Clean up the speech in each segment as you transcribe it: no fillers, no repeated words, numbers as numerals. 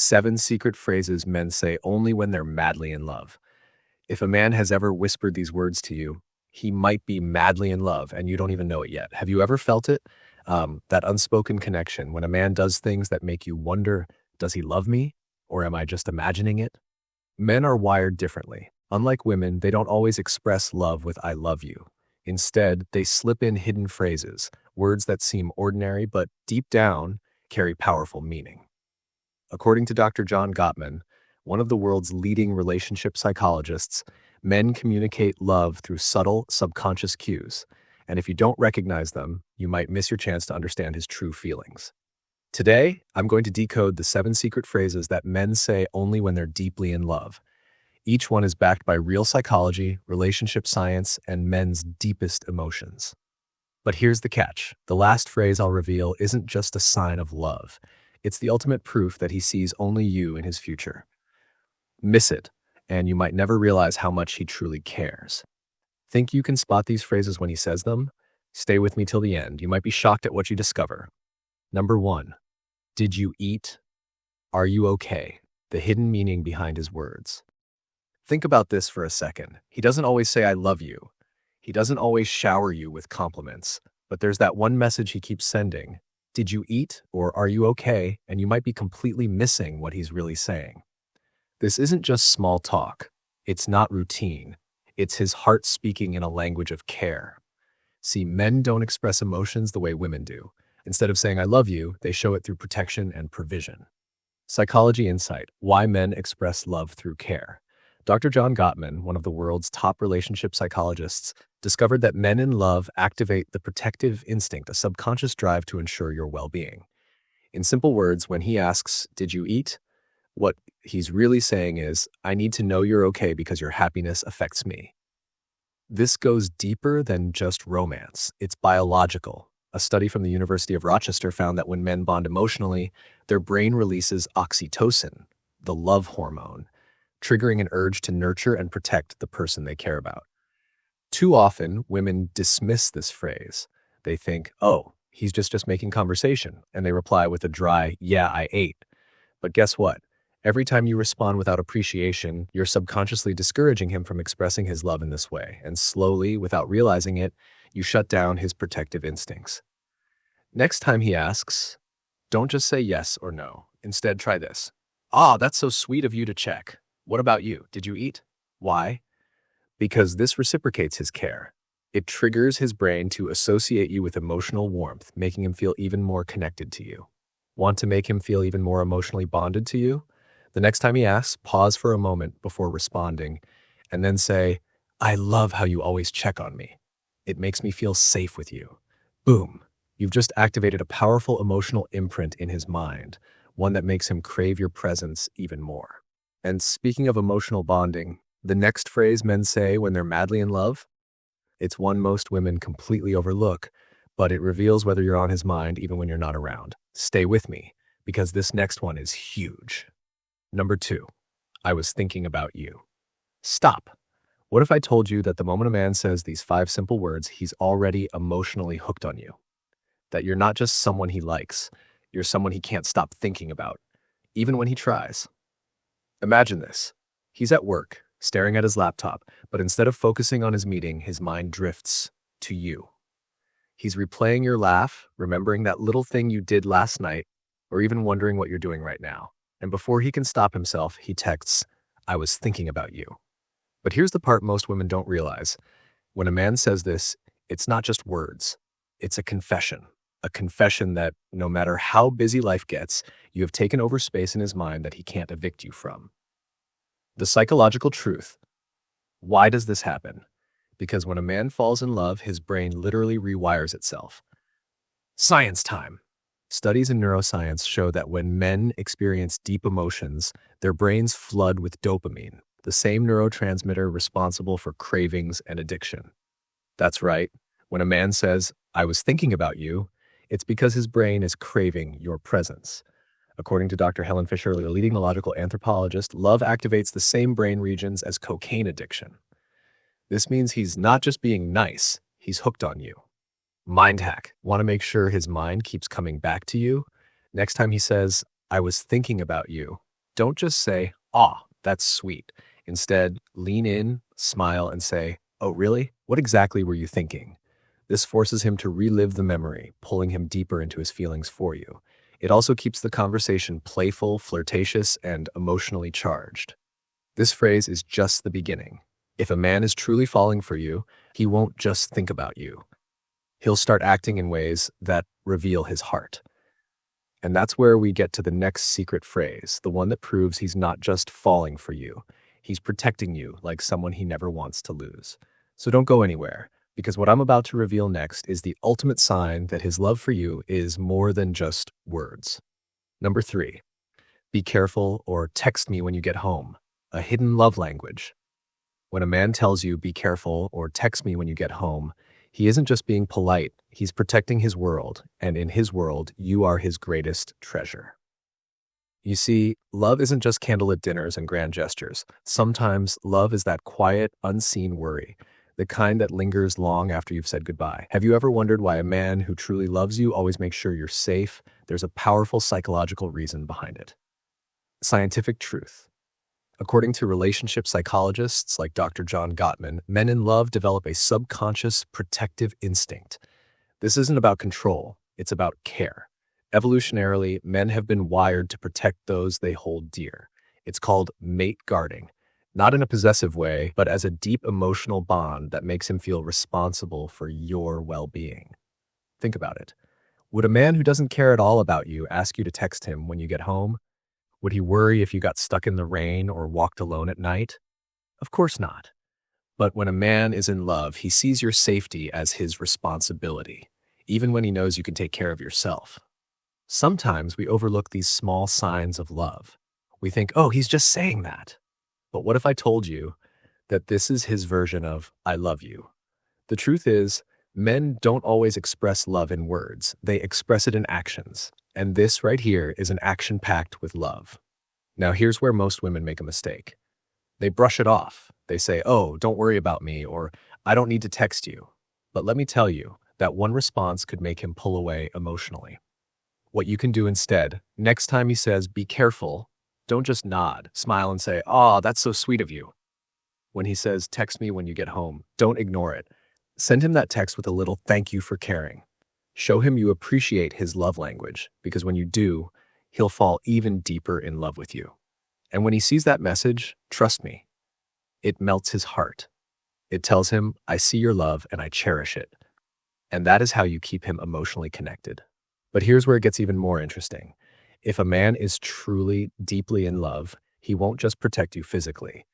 7 secret phrases men say only when they're madly in love. If a man has ever whispered these words to you, he might be madly in love and you don't even know it yet. Have you ever felt it? That unspoken connection when a man does things that make you wonder, does he love me? Or am I just imagining it? Men are wired differently. Unlike women, they don't always express love with I love you. Instead, they slip in hidden phrases, words that seem ordinary but deep down carry powerful meaning. According to Dr. John Gottman, one of the world's leading relationship psychologists, men communicate love through subtle, subconscious cues, and if you don't recognize them, you might miss your chance to understand his true feelings. Today, I'm going to decode the 7 secret phrases that men say only when they're deeply in love. Each one is backed by real psychology, relationship science, and men's deepest emotions. But here's the catch. The last phrase I'll reveal isn't just a sign of love. It's the ultimate proof that he sees only you in his future. Miss it, and you might never realize how much he truly cares. Think you can spot these phrases when he says them? Stay with me till the end. You might be shocked at what you discover. Number 1. Did you eat? Are you okay? The hidden meaning behind his words. Think about this for a second. He doesn't always say, I love you. He doesn't always shower you with compliments. But there's that one message he keeps sending. Did you eat? Or are you okay? And you might be completely missing what he's really saying. This isn't just small talk. It's not routine. It's his heart speaking in a language of care. See, men don't express emotions the way women do. Instead of saying, I love you, they show it through protection and provision. Psychology Insight: Why Men Express Love Through Care. Dr. John Gottman, one of the world's top relationship psychologists, discovered that men in love activate the protective instinct, a subconscious drive to ensure your well-being. In simple words, when he asks, did you eat? What he's really saying is, I need to know you're okay because your happiness affects me. This goes deeper than just romance. It's biological. A study from the University of Rochester found that when men bond emotionally, their brain releases oxytocin, the love hormone, triggering an urge to nurture and protect the person they care about. Too often, women dismiss this phrase. They think, oh, he's just making conversation, and they reply with a dry, yeah, I ate. But guess what? Every time you respond without appreciation, you're subconsciously discouraging him from expressing his love in this way, and slowly, without realizing it, you shut down his protective instincts. Next time he asks, don't just say yes or no. Instead, try this. Ah, that's so sweet of you to check. What about you? Did you eat? Why? Because this reciprocates his care. It triggers his brain to associate you with emotional warmth, making him feel even more connected to you. Want to make him feel even more emotionally bonded to you? The next time he asks, pause for a moment before responding, and then say, I love how you always check on me. It makes me feel safe with you. Boom. You've just activated a powerful emotional imprint in his mind, one that makes him crave your presence even more. And speaking of emotional bonding, the next phrase men say when they're madly in love, it's one most women completely overlook, but it reveals whether you're on his mind even when you're not around. Stay with me, because this next one is huge. Number 2, I was thinking about you. Stop. What if I told you that the moment a man says these 5 simple words, he's already emotionally hooked on you? That you're not just someone he likes, you're someone he can't stop thinking about, even when he tries. Imagine this. He's at work, staring at his laptop, but instead of focusing on his meeting, his mind drifts to you. He's replaying your laugh, remembering that little thing you did last night, or even wondering what you're doing right now. And before he can stop himself, he texts, I was thinking about you. But here's the part most women don't realize. When a man says this, it's not just words. It's a confession that no matter how busy life gets, you have taken over space in his mind that he can't evict you from. The psychological truth. Why does this happen? Because when a man falls in love, his brain literally rewires itself. Science time. Studies in neuroscience show that when men experience deep emotions, their brains flood with dopamine, the same neurotransmitter responsible for cravings and addiction. That's right. When a man says, I was thinking about you, it's because his brain is craving your presence. According to Dr. Helen, a leading neurological anthropologist, love activates the same brain regions as cocaine addiction. This means he's not just being nice, he's hooked on you. Mind hack. Want to make sure his mind keeps coming back to you? Next time he says, I was thinking about you, Don't just say, "Ah, that's sweet." Instead, lean in, smile, and say, "Oh, really? What exactly were you thinking?" This forces him to relive the memory, pulling him deeper into his feelings for you. It also keeps the conversation playful, flirtatious, and emotionally charged. This phrase is just the beginning. If a man is truly falling for you, he won't just think about you. He'll start acting in ways that reveal his heart. And that's where we get to the next secret phrase, the one that proves he's not just falling for you. He's protecting you like someone he never wants to lose. So don't go anywhere, because what I'm about to reveal next is the ultimate sign that his love for you is more than just words. Number 3, be careful or text me when you get home. A hidden love language. When a man tells you, be careful or text me when you get home, he isn't just being polite, he's protecting his world, and in his world, you are his greatest treasure. You see, love isn't just candlelit dinners and grand gestures. Sometimes love is that quiet, unseen worry, the kind that lingers long after you've said goodbye. Have you ever wondered why a man who truly loves you always makes sure you're safe? There's a powerful psychological reason behind it. Scientific truth. According to relationship psychologists like Dr. John Gottman, men in love develop a subconscious protective instinct. This isn't about control, it's about care. Evolutionarily, men have been wired to protect those they hold dear. It's called mate guarding, not in a possessive way, but as a deep emotional bond that makes him feel responsible for your well-being. Think about it. Would a man who doesn't care at all about you ask you to text him when you get home? Would he worry if you got stuck in the rain or walked alone at night? Of course not. But when a man is in love, he sees your safety as his responsibility, even when he knows you can take care of yourself. Sometimes we overlook these small signs of love. We think, oh, he's just saying that. But what if I told you that this is his version of I love you? The truth is, men don't always express love in words. They express it in actions. And this right here is an action packed with love. Now here's where most women make a mistake. They brush it off. They say, oh, don't worry about me, or I don't need to text you. But let me tell you, that one response could make him pull away emotionally. What you can do instead, next time he says, be careful, don't just nod, smile and say, oh, that's so sweet of you. When he says, text me when you get home, don't ignore it. Send him that text with a little thank you for caring. Show him you appreciate his love language, because when you do, he'll fall even deeper in love with you. And when he sees that message, trust me, it melts his heart. It tells him, I see your love and I cherish it. And that is how you keep him emotionally connected. But here's where it gets even more interesting. If a man is truly, deeply in love, he won't just protect you physically.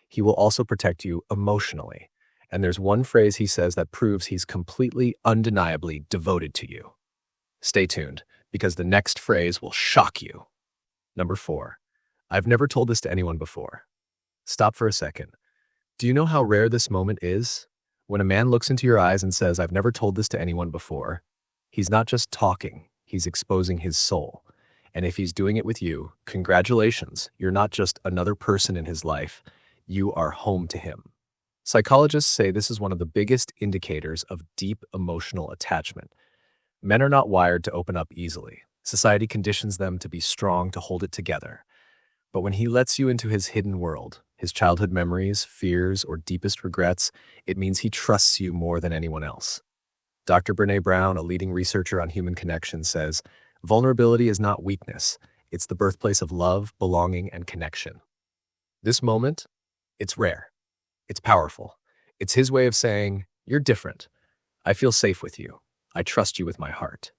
He will also protect you emotionally. And there's one phrase he says that proves he's completely, undeniably devoted to you. Stay tuned, because the next phrase will shock you. Number 4, I've never told this to anyone before. Stop for a second. Do you know how rare this moment is? When a man looks into your eyes and says, I've never told this to anyone before, he's not just talking, he's exposing his soul. And if he's doing it with you, congratulations, you're not just another person in his life, you are home to him. Psychologists say this is one of the biggest indicators of deep emotional attachment. Men are not wired to open up easily. Society conditions them to be strong, to hold it together. But when he lets you into his hidden world, his childhood memories, fears, or deepest regrets, it means he trusts you more than anyone else. Dr. Brené Brown, a leading researcher on human connection, says, vulnerability is not weakness. It's the birthplace of love, belonging, and connection. This moment, it's rare. It's powerful. It's his way of saying, you're different. I feel safe with you. I trust you with my heart.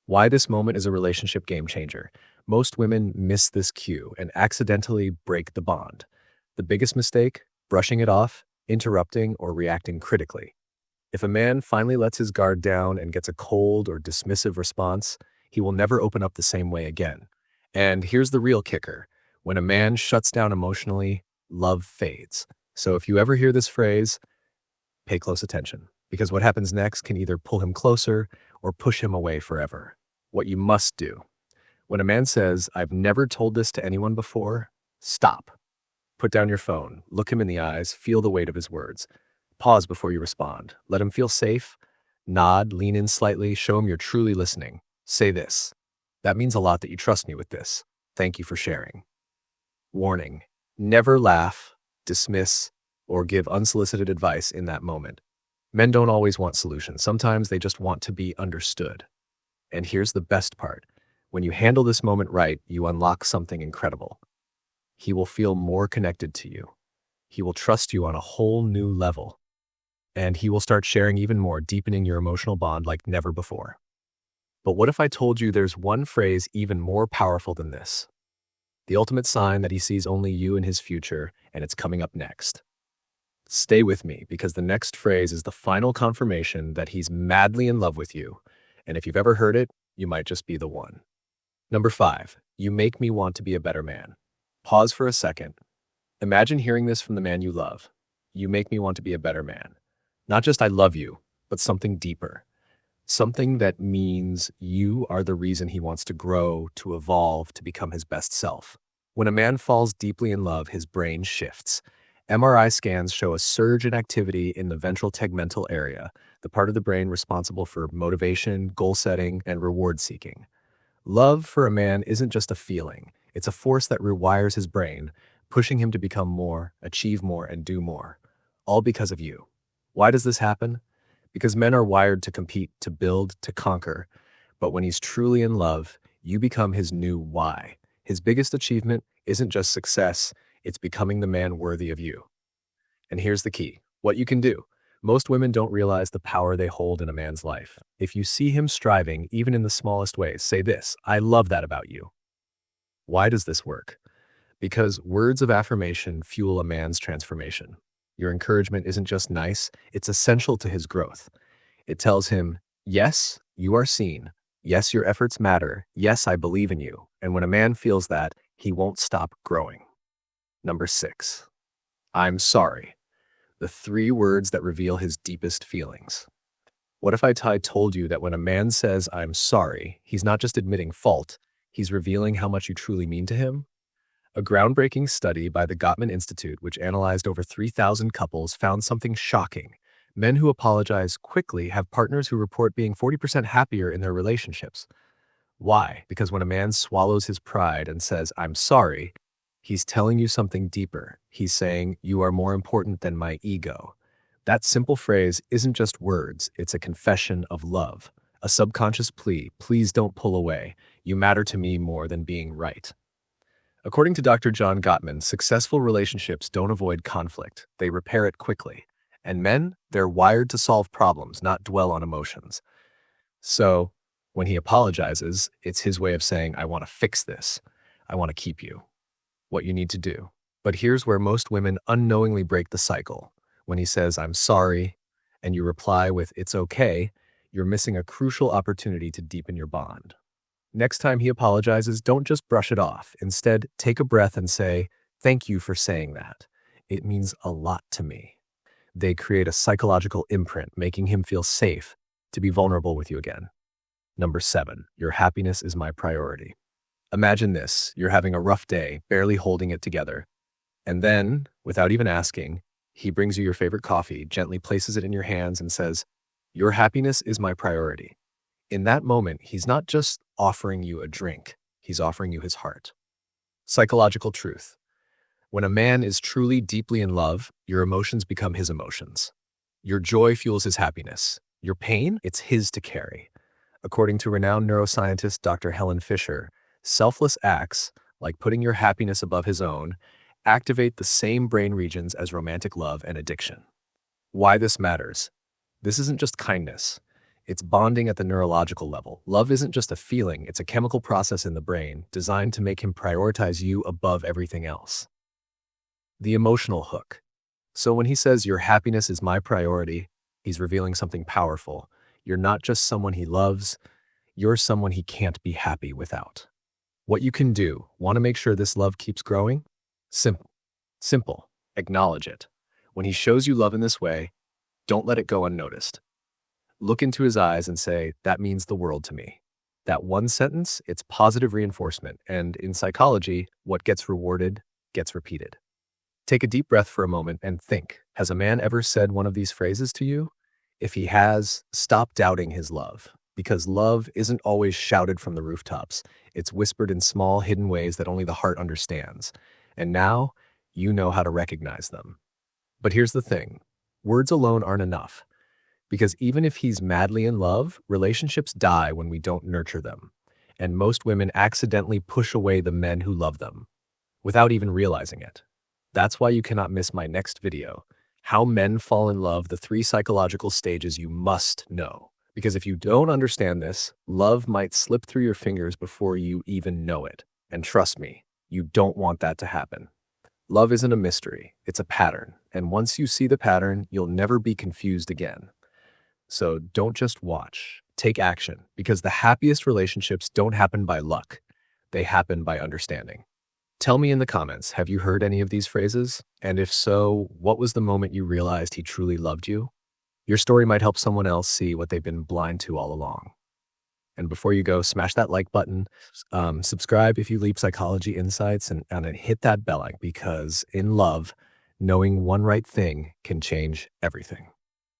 Why this moment is a relationship game changer. Most women miss this cue and accidentally break the bond. The biggest mistake, brushing it off, interrupting, or reacting critically. If a man finally lets his guard down and gets a cold or dismissive response, he will never open up the same way again. And here's the real kicker. When a man shuts down emotionally, love fades. So if you ever hear this phrase, pay close attention, because what happens next can either pull him closer or push him away forever. What you must do. When a man says, I've never told this to anyone before, stop. Put down your phone, look him in the eyes, feel the weight of his words. Pause before you respond. Let him feel safe. Nod, lean in slightly, show him you're truly listening. Say this. That means a lot that you trust me with this. Thank you for sharing. Warning: never laugh, dismiss, or give unsolicited advice in that moment. Men don't always want solutions. Sometimes they just want to be understood. And here's the best part. When you handle this moment right, you unlock something incredible. He will feel more connected to you. He will trust you on a whole new level. And he will start sharing even more, deepening your emotional bond like never before. But what if I told you there's one phrase even more powerful than this? The ultimate sign that he sees only you in his future, and it's coming up next. Stay with me, because the next phrase is the final confirmation that he's madly in love with you. And if you've ever heard it, you might just be the one. Number 5, you make me want to be a better man. Pause for a second. Imagine hearing this from the man you love. You make me want to be a better man. Not just I love you, but something deeper. Something that means you are the reason he wants to grow, to evolve, to become his best self. When a man falls deeply in love, his brain shifts. MRI scans show a surge in activity in the ventral tegmental area, the part of the brain responsible for motivation, goal setting, and reward seeking. Love for a man isn't just a feeling. It's a force that rewires his brain, pushing him to become more, achieve more, and do more. All because of you. Why does this happen? Because men are wired to compete, to build, to conquer. But when he's truly in love, you become his new why. His biggest achievement isn't just success, it's becoming the man worthy of you. And here's the key: what you can do. Most women don't realize the power they hold in a man's life. If you see him striving, even in the smallest ways, say this: I love that about you. Why does this work? Because words of affirmation fuel a man's transformation. Your encouragement isn't just nice, it's essential to his growth. It tells him, yes, you are seen. Yes, your efforts matter. Yes, I believe in you. And when a man feels that, he won't stop growing. Number 6, I'm sorry. The 3 words that reveal his deepest feelings. What if I told you that when a man says, I'm sorry, he's not just admitting fault, he's revealing how much you truly mean to him? A groundbreaking study by the Gottman Institute, which analyzed over 3,000 couples, found something shocking. Men who apologize quickly have partners who report being 40% happier in their relationships. Why? Because when a man swallows his pride and says, I'm sorry, he's telling you something deeper. He's saying, you are more important than my ego. That simple phrase isn't just words, it's a confession of love. A subconscious plea: please don't pull away. You matter to me more than being right. According to Dr. John Gottman, successful relationships don't avoid conflict, they repair it quickly. And men, they're wired to solve problems, not dwell on emotions. So, when he apologizes, it's his way of saying, I want to fix this. I want to keep you. What you need to do. But here's where most women unknowingly break the cycle. When he says, I'm sorry, and you reply with, it's okay, you're missing a crucial opportunity to deepen your bond. Next time he apologizes, don't just brush it off. Instead, take a breath and say, thank you for saying that. It means a lot to me. They create a psychological imprint, making him feel safe to be vulnerable with you again. Number 7, your happiness is my priority. Imagine this: you're having a rough day, barely holding it together. And then, without even asking, he brings you your favorite coffee, gently places it in your hands, and says, your happiness is my priority. In that moment, he's not just offering you a drink, he's offering you his heart. Psychological truth. When a man is truly deeply in love, your emotions become his emotions. Your joy fuels his happiness. Your pain, it's his to carry. According to renowned neuroscientist Dr. Helen, selfless acts, like putting your happiness above his own, activate the same brain regions as romantic love and addiction. Why this matters? This isn't just kindness. It's bonding at the neurological level. Love isn't just a feeling, it's a chemical process in the brain designed to make him prioritize you above everything else. The emotional hook. So when he says your happiness is my priority, he's revealing something powerful. You're not just someone he loves, you're someone he can't be happy without. What you can do: want to make sure this love keeps growing? Simple. Acknowledge it. When he shows you love in this way, don't let it go unnoticed. Look into his eyes and say, that means the world to me. That one sentence, it's positive reinforcement, and in psychology, what gets rewarded gets repeated. Take a deep breath for a moment and think, has a man ever said one of these phrases to you? If he has, stop doubting his love, because love isn't always shouted from the rooftops. It's whispered in small, hidden ways that only the heart understands. And now you know how to recognize them. But here's the thing, words alone aren't enough. Because even if he's madly in love, relationships die when we don't nurture them. And most women accidentally push away the men who love them without even realizing it. That's why you cannot miss my next video, How Men Fall in Love, the 3 psychological stages you must know. Because if you don't understand this, love might slip through your fingers before you even know it. And trust me, you don't want that to happen. Love isn't a mystery, it's a pattern. And once you see the pattern, you'll never be confused again. So don't just watch, take action, because the happiest relationships don't happen by luck. They happen by understanding. Tell me in the comments, have you heard any of these phrases? And if so, what was the moment you realized he truly loved you? Your story might help someone else see what they've been blind to all along. And before you go, smash that like button, subscribe if you leap psychology insights, and hit that bell icon, because in love, knowing one right thing can change everything.